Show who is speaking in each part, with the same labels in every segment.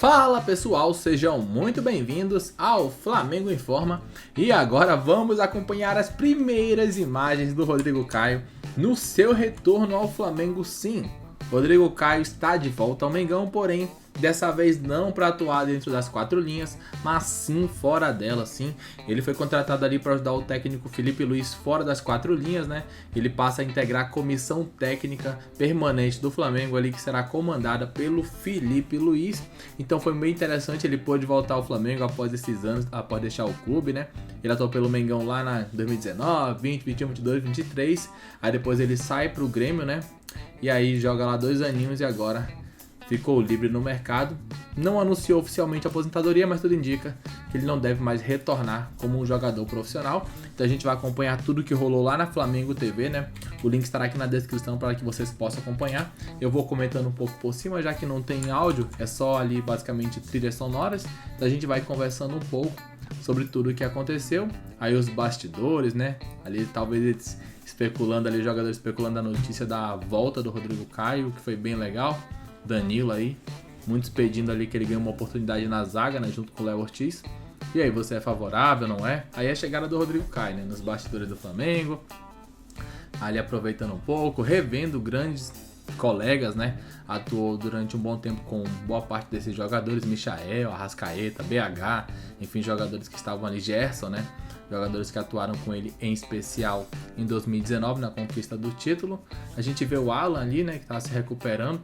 Speaker 1: Fala pessoal, sejam muito bem-vindos ao Flamengo Informa e agora vamos acompanhar as primeiras imagens do Rodrigo Caio no seu retorno ao Flamengo. Sim, Rodrigo Caio está de volta ao Mengão, porém dessa vez não para atuar dentro das quatro linhas, mas sim fora delas. Sim, ele foi contratado ali para ajudar o técnico Felipe Luiz fora das quatro linhas, né? Ele passa a integrar a comissão técnica permanente do Flamengo ali, que será comandada pelo Felipe Luiz. Então foi bem interessante, ele pôde voltar ao Flamengo após esses anos, após deixar o clube, né? Ele atuou pelo Mengão lá na 2019, 20, 21, 22, 23. Aí depois ele sai pro Grêmio, né? E aí joga lá 2 aninhos e agora ficou livre no mercado. Não anunciou oficialmente a aposentadoria, mas tudo indica que ele não deve mais retornar como um jogador profissional. Então a gente vai acompanhar tudo que rolou lá na Flamengo TV, né? O link estará aqui na descrição para que vocês possam acompanhar. Eu vou comentando um pouco por cima, já que não tem áudio, é só ali basicamente trilhas sonoras. Então a gente vai conversando um pouco sobre tudo o que aconteceu. Aí os bastidores, né? Ali talvez eles especulando ali, jogadores especulando a notícia da volta do Rodrigo Caio, que foi bem legal. Danilo aí, muitos pedindo ali que ele ganhe uma oportunidade na zaga, né, junto com o Léo Ortiz. E aí, você é favorável, não é? Aí é a chegada do Rodrigo Caio, né, nos bastidores do Flamengo, ali aproveitando um pouco, revendo grandes colegas, né, atuou durante um bom tempo com boa parte desses jogadores, Michael, Arrascaeta, BH, enfim, jogadores que estavam ali, Gerson, né, jogadores que atuaram com ele em especial em 2019 na conquista do título. A gente vê o Alan ali, né, que tá se recuperando,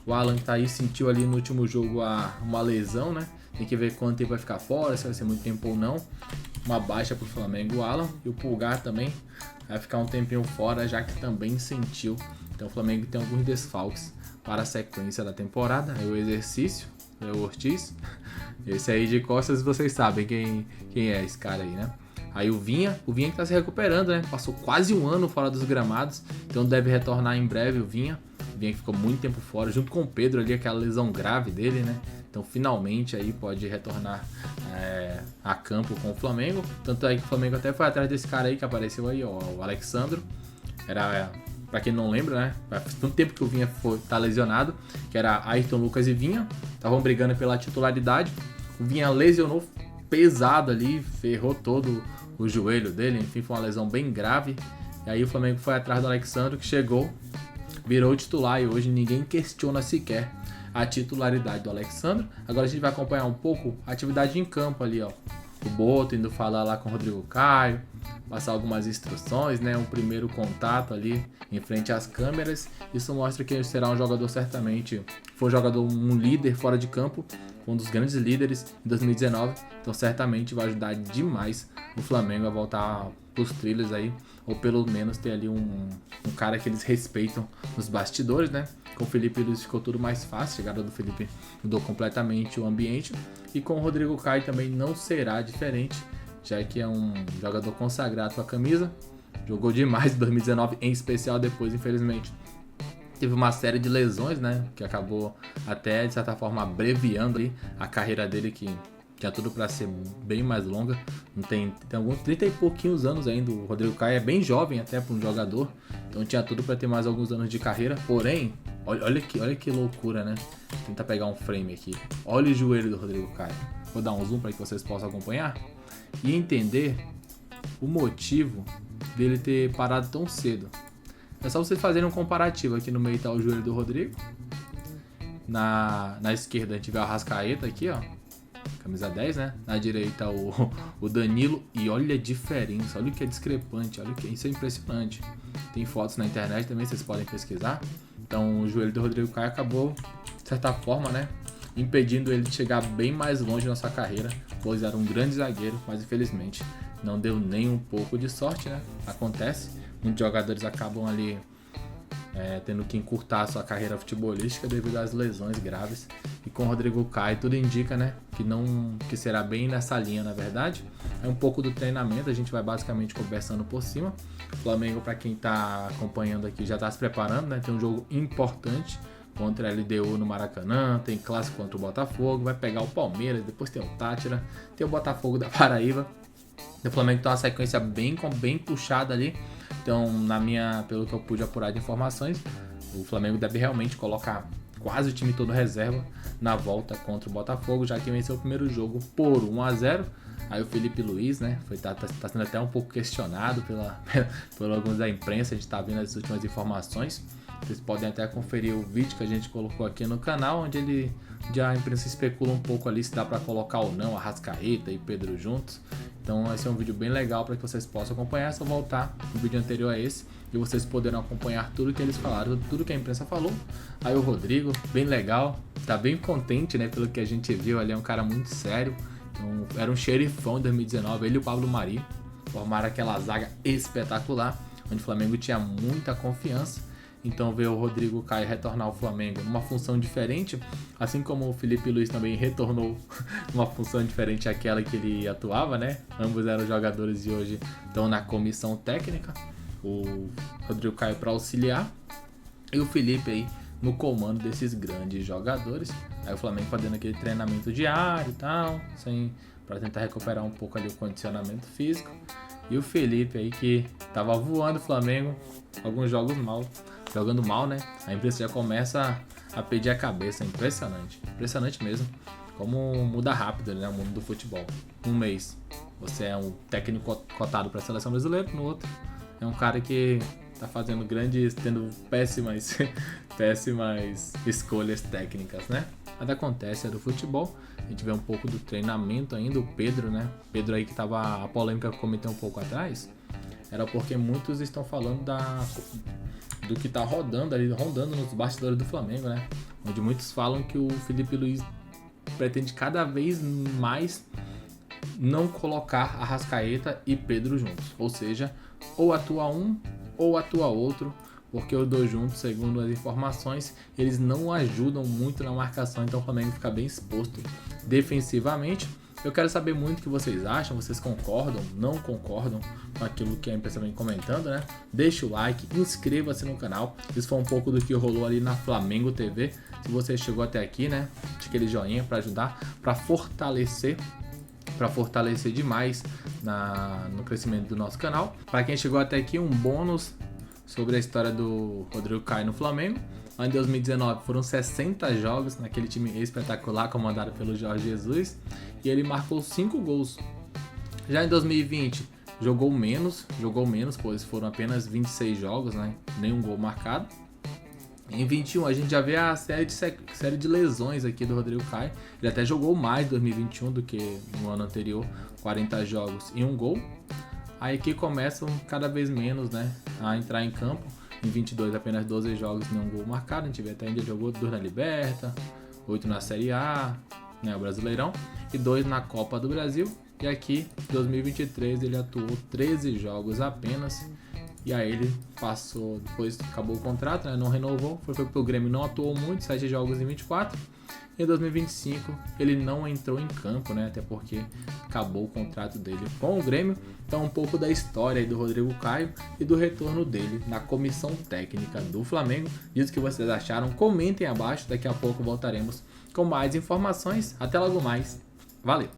Speaker 1: o Alan que tá aí sentiu ali no último jogo uma lesão, né, tem que ver quanto tempo vai ficar fora, se vai ser muito tempo ou não. Uma baixa pro Flamengo, o Alan, e o Pulgar também vai ficar um tempinho fora, já que também sentiu. Então o Flamengo tem alguns desfalques para a sequência da temporada. Aí o exercício, o Ortiz, esse aí de costas vocês sabem quem é esse cara aí, né? Aí o Vinha que tá se recuperando, né? Passou quase um ano fora dos gramados, então deve retornar em breve o Vinha que ficou muito tempo fora, junto com o Pedro ali, aquela lesão grave dele, né? Então finalmente aí pode retornar a campo com o Flamengo. Tanto é que o Flamengo até foi atrás desse cara aí que apareceu aí, ó, o Alexandro. Era, pra quem não lembra, né? Faz tanto tempo que o Vinha tá lesionado, que era Ayrton Lucas e Vinha. Estavam brigando pela titularidade. O Vinha lesionou pesado ali, ferrou todo o joelho dele. Enfim, foi uma lesão bem grave. E aí o Flamengo foi atrás do Alexandro, que chegou, virou titular e hoje ninguém questiona sequer a titularidade do Alexandro. Agora a gente vai acompanhar um pouco a atividade em campo ali, ó. O Boto indo falar lá com o Rodrigo Caio, passar algumas instruções, né? Um primeiro contato ali em frente às câmeras. Isso mostra que ele será um jogador certamente, foi um líder fora de campo, um dos grandes líderes em 2019. Então certamente vai ajudar demais o Flamengo a voltar pros trilhos aí, ou pelo menos ter ali um cara que eles respeitam nos bastidores, né? Com o Felipe Luiz ficou tudo mais fácil, a chegada do Felipe mudou completamente o ambiente, e com o Rodrigo Caio também não será diferente, já que é um jogador consagrado com a camisa, jogou demais em 2019, em especial depois, infelizmente, teve uma série de lesões, né? Que acabou até, de certa forma, abreviando ali a carreira dele, que tinha tudo para ser bem mais longa. Não tem alguns 30 e pouquinhos anos ainda. O Rodrigo Caio é bem jovem até para um jogador, então tinha tudo para ter mais alguns anos de carreira. Porém, olha que loucura, né? Vou tentar pegar um frame aqui. Olha o joelho do Rodrigo Caio. Vou dar um zoom para que vocês possam acompanhar e entender o motivo dele ter parado tão cedo. É só vocês fazerem um comparativo. Aqui no meio tá o joelho do Rodrigo. Na esquerda a gente vê o Arrascaeta aqui, ó. Camisa 10, né? Na direita o Danilo. E olha a diferença, olha o que é discrepante, isso é impressionante. Tem fotos na internet também, vocês podem pesquisar. Então o joelho do Rodrigo Caio acabou, de certa forma, né, impedindo ele de chegar bem mais longe na sua carreira, pois era um grande zagueiro, mas infelizmente não deu nem um pouco de sorte, né? Acontece, muitos jogadores acabam ali tendo que encurtar a sua carreira futebolística devido às lesões graves. E com o Rodrigo Caio tudo indica, né, que será bem nessa linha, na verdade. É um pouco do treinamento, a gente vai basicamente conversando por cima. O Flamengo, para quem está acompanhando aqui, já está se preparando, né? Tem um jogo importante contra a LDU no Maracanã, tem clássico contra o Botafogo, vai pegar o Palmeiras, depois tem o Tátira, tem o Botafogo da Paraíba. O Flamengo tem uma sequência bem puxada ali. Então, pelo que eu pude apurar de informações, o Flamengo deve realmente colocar quase o time todo reserva na volta contra o Botafogo, já que venceu o primeiro jogo por 1-0. Aí o Felipe Luiz, né, tá sendo até um pouco questionado por alguns da imprensa, a gente tá vendo as últimas informações. Vocês podem até conferir o vídeo que a gente colocou aqui no canal, onde a imprensa especula um pouco ali se dá para colocar ou não Arrascaeta e Pedro juntos. Então esse é um vídeo bem legal para que vocês possam acompanhar. É só voltar no vídeo anterior a esse e vocês poderão acompanhar tudo que eles falaram, tudo que a imprensa falou. Aí o Rodrigo, bem legal, tá bem contente, né, pelo que a gente viu ali, é um cara muito sério. Então, era um xerifão em 2019, ele e o Pablo Mari formaram aquela zaga espetacular, onde o Flamengo tinha muita confiança. Então ver o Rodrigo Caio retornar ao Flamengo numa função diferente, assim como o Felipe Luiz também retornou numa função diferente àquela que ele atuava, né? Ambos eram jogadores e hoje estão na comissão técnica. O Rodrigo Caio para auxiliar e o Felipe aí no comando desses grandes jogadores. Aí o Flamengo fazendo aquele treinamento diário e tal, para tentar recuperar um pouco ali o condicionamento físico. E o Felipe aí que tava voando o Flamengo, alguns jogos jogando mal, né? A imprensa já começa a pedir a cabeça, impressionante mesmo. Como muda rápido, né, o mundo do futebol. Um mês você é um técnico cotado para a seleção brasileira, no outro é um cara que tá fazendo tendo péssimas escolhas técnicas, né? Nada acontece, é do futebol. A gente vê um pouco do treinamento ainda, o Pedro, né? Pedro aí que tava a polêmica que eu comentei um pouco atrás, era porque muitos estão falando do que tá rondando nos bastidores do Flamengo, né? Onde muitos falam que o Felipe Luiz pretende cada vez mais não colocar Arrascaeta e Pedro juntos. Ou seja, ou atua um ou atua outro, porque os dois juntos, segundo as informações, eles não ajudam muito na marcação, então o Flamengo fica bem exposto defensivamente. Eu quero saber muito o que vocês acham, vocês concordam, não concordam com aquilo que a imprensa vem comentando, né? Deixa o like, inscreva-se no canal, isso foi um pouco do que rolou ali na Flamengo TV. Se você chegou até aqui, né, deixa aquele joinha para ajudar, para fortalecer demais no crescimento do nosso canal. Para quem chegou até aqui, um bônus sobre a história do Rodrigo Caio no Flamengo. Lá em 2019 foram 60 jogos naquele time espetacular comandado pelo Jorge Jesus e ele marcou 5 gols. Já em 2020 jogou menos, pois foram apenas 26 jogos, né? Nenhum gol marcado. Em 21 a gente já vê a série de lesões aqui do Rodrigo Caio. Ele até jogou mais em 2021 do que no ano anterior, 40 jogos e 1 gol. Aí aqui começam cada vez menos, né, a entrar em campo. Em 22 apenas 12 jogos e nenhum gol marcado. A gente vê até ainda jogou 2 na Liberta, 8 na Série A, né, o Brasileirão, e 2 na Copa do Brasil. E aqui, em 2023, ele atuou 13 jogos apenas. E aí ele passou, depois acabou o contrato, né, não renovou, foi pro Grêmio, não atuou muito, 7 jogos em 24. Em 2025 ele não entrou em campo, né, até porque acabou o contrato dele com o Grêmio. Então um pouco da história aí do Rodrigo Caio e do retorno dele na comissão técnica do Flamengo. Diz o que vocês acharam, comentem abaixo, daqui a pouco voltaremos com mais informações. Até logo mais, valeu!